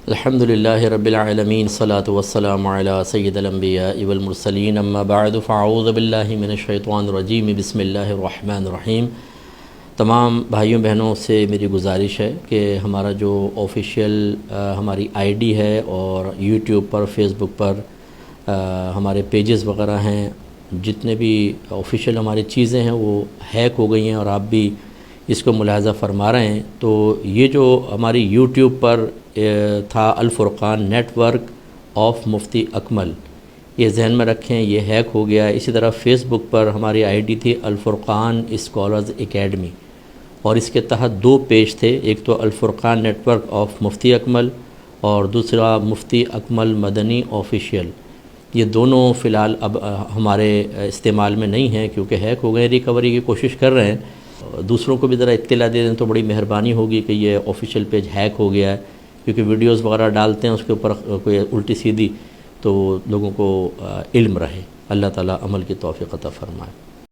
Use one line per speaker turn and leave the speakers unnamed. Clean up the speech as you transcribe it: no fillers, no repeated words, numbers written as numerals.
الحمد للہ رب العالمین صلاۃ والسلام علی سید الانبیاء والمرسلین اما بعد فاعوذ باللہ من الشیطان الرجیم بسم اللہ الرحمن الرحیم۔ تمام بھائیوں بہنوں سے میری گزارش ہے کہ ہمارا جو آفیشیل ہماری آئی ڈی ہے اور یوٹیوب پر فیس بک پر ہمارے پیجز وغیرہ ہیں، جتنے بھی آفیشیل ہماری چیزیں ہیں وہ ہیک ہو گئی ہیں اور آپ بھی اس کو ملاحظہ فرما رہے ہیں۔ تو یہ جو ہماری یوٹیوب پر تھا الفرقان نیٹ ورک آف مفتی اکمل، یہ ذہن میں رکھیں یہ ہیک ہو گیا۔ اسی طرح فیس بک پر ہماری آئی ڈی تھی الفرقان اسکالرز اکیڈمی، اور اس کے تحت دو پیج تھے، ایک تو الفرقان نیٹ ورک آف مفتی اکمل اور دوسرا مفتی اکمل مدنی آفیشیل۔ یہ دونوں فی الحال اب ہمارے استعمال میں نہیں ہیں کیونکہ ہیک ہو گئے۔ ریکوری کی کوشش کر رہے ہیں، دوسروں کو بھی ذرا اطلاع دے دیں تو بڑی مہربانی ہوگی کہ یہ آفیشیل پیج ہیک ہو گیا ہے، کیونکہ ویڈیوز وغیرہ ڈالتے ہیں اس کے اوپر کوئی الٹی سیدھی، تو لوگوں کو علم رہے۔ اللہ تعالیٰ عمل کی توفیق عطا فرمائے۔